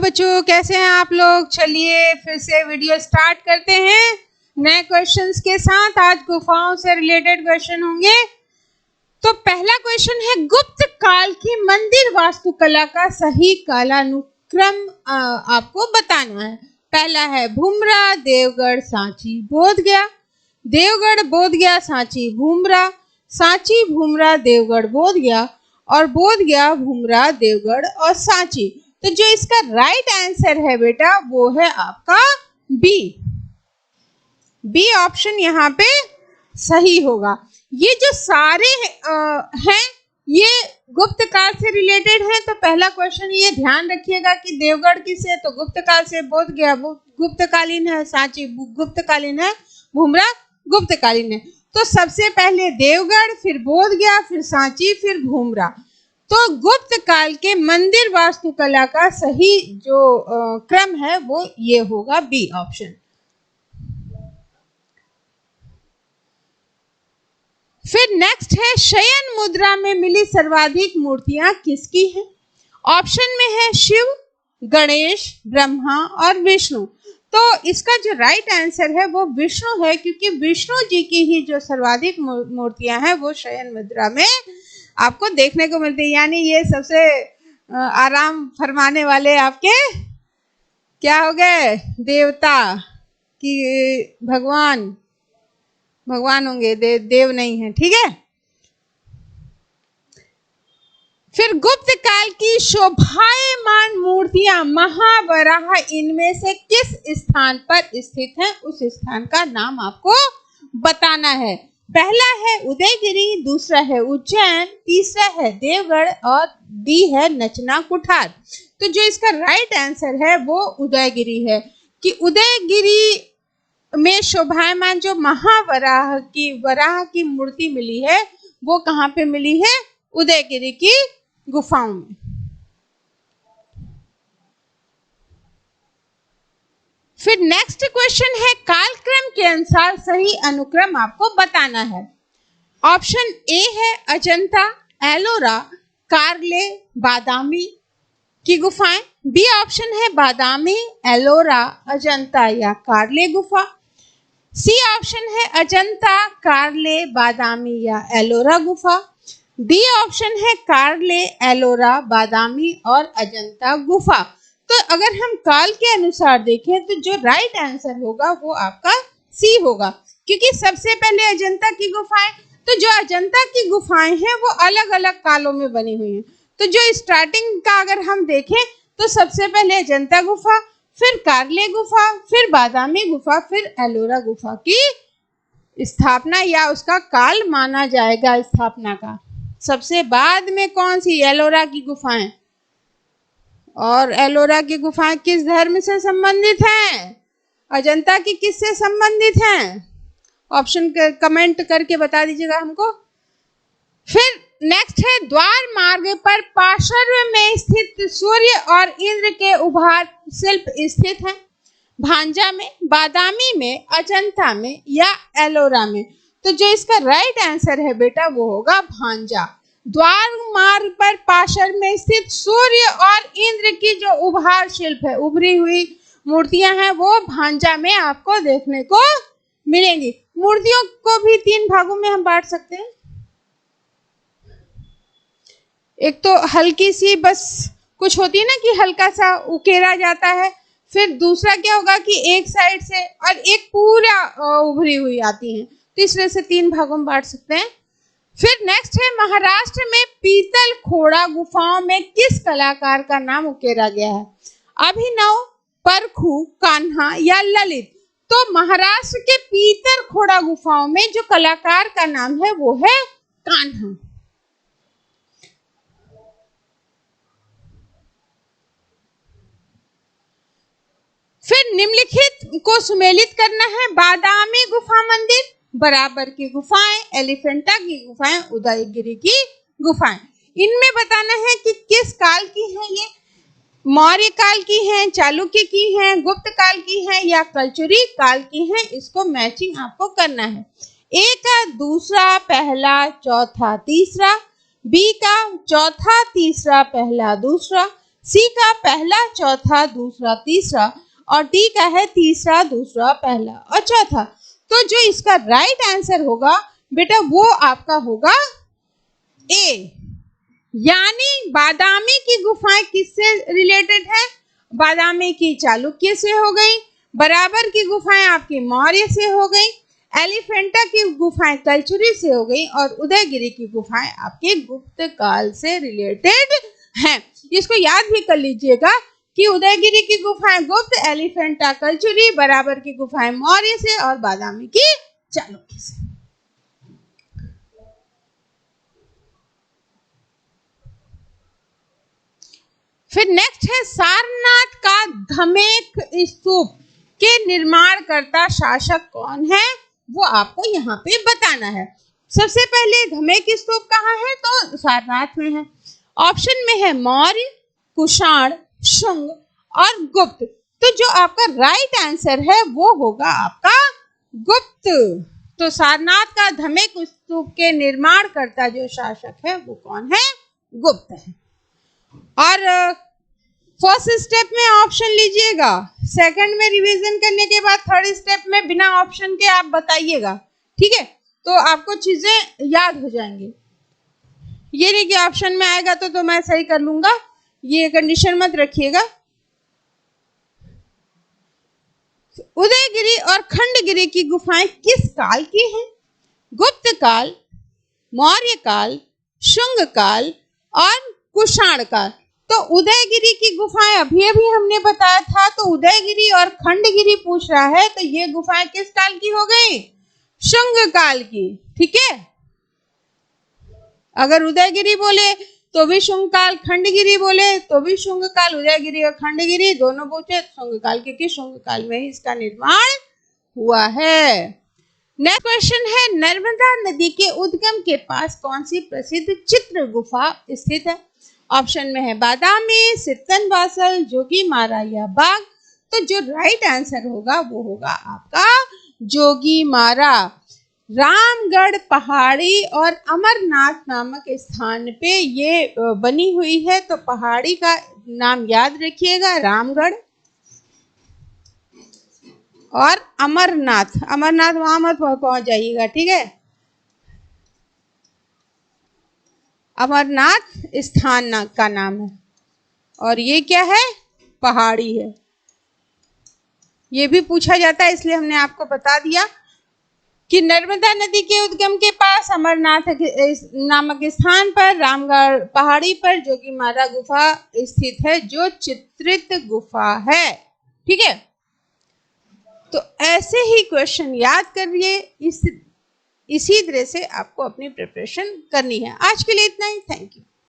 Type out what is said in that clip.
बच्चों, कैसे हैं आप लोग। चलिए फिर से वीडियो स्टार्ट करते हैं नए क्वेश्चंस के साथ। आज गुफाओं से रिलेटेड क्वेश्चन होंगे। तो पहला क्वेश्चन है, गुप्त काल की मंदिर वास्तुकला का सही कालानुक्रम आपको बताना है। पहला है भूमरा, देवगढ़, सांची, बोधगया। देवगढ़, बोधगया, सांची, भूमरा, सांची, भूमरा, देवगढ़, बोधगया, और बोधगया, भूमरा, देवगढ़ और सांची। तो जो इसका राइट आंसर है बेटा वो है आपका बी ऑप्शन यहाँ पे सही होगा। ये जो सारे हैं ये गुप्त काल से रिलेटेड हैं। तो पहला क्वेश्चन ये ध्यान रखिएगा कि देवगढ़ किससे, तो गुप्त काल से, बोधगया गुप्तकालीन है, सांची गुप्तकालीन है, भूमरा गुप्तकालीन है। तो सबसे पहले देवगढ़, फिर बोधगया, फिर सांची, फिर भूमरा। तो गुप्त काल के मंदिर वास्तुकला का सही जो क्रम है वो ये होगा बी ऑप्शन। फिर नेक्स्ट है, शयन मुद्रा में मिली सर्वाधिक मूर्तियां किसकी हैं। ऑप्शन में है शिव, गणेश, ब्रह्मा और विष्णु। तो इसका जो राइट आंसर है वो विष्णु है, क्योंकि विष्णु जी की ही जो सर्वाधिक मूर्तियां हैं वो शयन मुद्रा में आपको देखने को मिलती है। यानी ये सबसे आराम फरमाने वाले आपके क्या हो गए, देवता कि भगवान होंगे, देव नहीं है, ठीक है। फिर गुप्त काल की शोभायमान मूर्तियां महावराह इनमें से किस स्थान पर स्थित है, उस स्थान का नाम आपको बताना है। पहला है उदयगिरी, दूसरा है उज्जैन, तीसरा है देवगढ़ और डी है नचना कुठार। तो जो इसका राइट आंसर है वो उदयगिरी है कि उदयगिरी में शोभायमान जो महावराह की मूर्ति मिली है वो कहाँ पे मिली है, उदयगिरी की गुफाओं में। फिर नेक्स्ट क्वेश्चन है, कालक्रम के अनुसार सही अनुक्रम आपको बताना है। ऑप्शन ए है अजंता, एलोरा, कारले, बादामी की गुफाएं। बी ऑप्शन है बादामी, एलोरा, अजंता या कारले गुफा। सी ऑप्शन है अजंता, कारले, बादामी या एलोरा गुफा। डी ऑप्शन है कारले, एलोरा, बादामी और अजंता गुफा। तो अगर हम काल के अनुसार देखें तो जो राइट आंसर होगा वो आपका सी होगा, क्योंकि सबसे पहले अजंता की गुफाएं, तो जो अजंता की गुफाएं हैं वो अलग अलग कालों में बनी हुई हैं। तो जो स्टार्टिंग का अगर हम देखें तो सबसे पहले अजंता गुफा, फिर कारले गुफा, फिर बादामी गुफा, फिर एलोरा गुफा की स्थापना या उसका काल माना जाएगा स्थापना का। सबसे बाद में कौन सी, एलोरा की गुफाएं। और एलोरा की गुफाएं किस धर्म से संबंधित हैं, अजंता की किससे संबंधित हैं, ऑप्शन कमेंट करके बता दीजिएगा हमको। फिर नेक्स्ट है, द्वार मार्ग पर पार्श्व में स्थित सूर्य और इंद्र के उभार शिल्प स्थित हैं। भांजा में, बादामी में, अजंता में या एलोरा में। तो जो इसका राइट आंसर है बेटा वो होगा भांजा। द्वार मार्ग पर पार्श्व में स्थित सूर्य और इंद्र की जो उभार शिल्प है, उभरी हुई मूर्तियां हैं, वो भांजा में आपको देखने को मिलेंगी। मूर्तियों को भी 3 भागों में हम बांट सकते हैं। एक तो हल्की सी बस कुछ होती है ना कि हल्का सा उकेरा जाता है, फिर दूसरा क्या होगा कि एक साइड से, और एक पूरा उभरी हुई आती है। तो इस वजह से 3 भागों में बांट सकते हैं। फिर नेक्स्ट है, महाराष्ट्र में पीतल खोड़ा गुफाओं में किस कलाकार का नाम उकेरा गया है। अभिनव, परखू, कान्हा या ललित। तो महाराष्ट्र के पीतल खोड़ा गुफाओं में जो कलाकार का नाम है वो है कान्हा। फिर निम्नलिखित को सुमेलित करना है, बादामी गुफा मंदिर, बराबर की गुफाएं, एलिफेंटा की गुफाएं, उदयगिरी की गुफाएं। इनमें बताना है कि किस काल की है ये, मौर्य काल की हैं, चालुक्य की हैं, गुप्त काल की हैं या कलचुरी काल की हैं। इसको मैचिंग आपको करना है। ए का दूसरा, पहला, चौथा, तीसरा। बी का चौथा, तीसरा, पहला, दूसरा। सी का पहला, चौथा, दूसरा, तीसरा, और डी का है तीसरा, दूसरा, पहला और चौथा। तो जो इसका राइट आंसर होगा बेटा वो आपका होगा ए, यानी बादामी की गुफाएं किससे रिलेटेड है? बादामी की चालुक्य से हो गई, बराबर की गुफाएं आपकी मौर्य से हो गई, एलिफेंटा की गुफाएं कलचुरी से हो गई, और उदयगिरी की गुफाएं आपके गुप्त काल से रिलेटेड हैं। इसको याद भी कर लीजिएगा कि उदयगिरी की गुफाएं गुप्त, एलिफेंटा कलचुरी, बराबर की गुफाएं मौर्य से और बादामी की चालुक्य से। फिर नेक्स्ट है सारनाथ का धमेक स्तूप के निर्माण करता शासक कौन है? वो आपको यहाँ पे बताना है। सबसे पहले धमेक स्तूप कहाँ है? तो सारनाथ में है। ऑप्शन में है मौर्य, कुषाण, शुंग और गुप्त। तो जो आपका राइट आंसर है वो होगा आपका गुप्त। तो सारनाथ का धमेक स्तूप के निर्माण करता जो शासक है वो कौन है? गुप्त है। और फर्स्ट स्टेप में ऑप्शन लीजिएगा, सेकंड में रिवीजन करने के बाद थर्ड स्टेप में बिना ऑप्शन के आप बताइएगा, ठीक है? तो आपको चीजें याद हो जाएंगी। ये नहीं कि ऑप्शन में आएगा तो मैं सही कर लूंगा, ये कंडीशन मत रखिएगा। उदयगिरी और खंडगिरी की गुफाएं किस काल की हैं? गुप्त काल, मौर्य काल, शुंग काल और कुषाण काल। तो उदयगिरी की गुफाएं अभी अभी हमने बताया था, तो उदयगिरी और खंडगिरी पूछ रहा है, तो ये गुफाएं किस काल की हो गई? शुंग काल की, ठीक है? अगर उदयगिरी बोले तो भी शुंग काल, खंडगिरी बोले तो भी शुंग काल, उदयगिरी और खंडगिरी दोनों पूछे शुंग काल, क्योंकि शुंग काल में ही इसका निर्माण हुआ है। नेक्स्ट क्वेश्चन है नर्मदा नदी के उद्गम के पास कौन सी प्रसिद्ध चित्र गुफा स्थित है? ऑप्शन में है बादामी, सित्तनवासल, जोगीमारा या बाग। तो जो राइट आंसर होगा वो होगा आपका जोगीमारा। रामगढ़ पहाड़ी और अमरनाथ नामक स्थान पे ये बनी हुई है। तो पहाड़ी का नाम याद रखिएगा, रामगढ़ और अमरनाथ। अमरनाथ वहां मत पहुंच जाइएगा, ठीक है? अमरनाथ स्थान का नाम है और ये क्या है? पहाड़ी है। ये भी पूछा जाता है, इसलिए हमने आपको बता दिया कि नर्मदा नदी के उद्गम के पास अमरनाथ नामक स्थान पर रामगढ़ पहाड़ी पर जोगीमारा गुफा स्थित है, जो चित्रित गुफा है, ठीक है? तो ऐसे ही क्वेश्चन याद करिए, इसी तरह से आपको अपनी प्रिपरेशन करनी है। आज के लिए इतना ही, थैंक यू।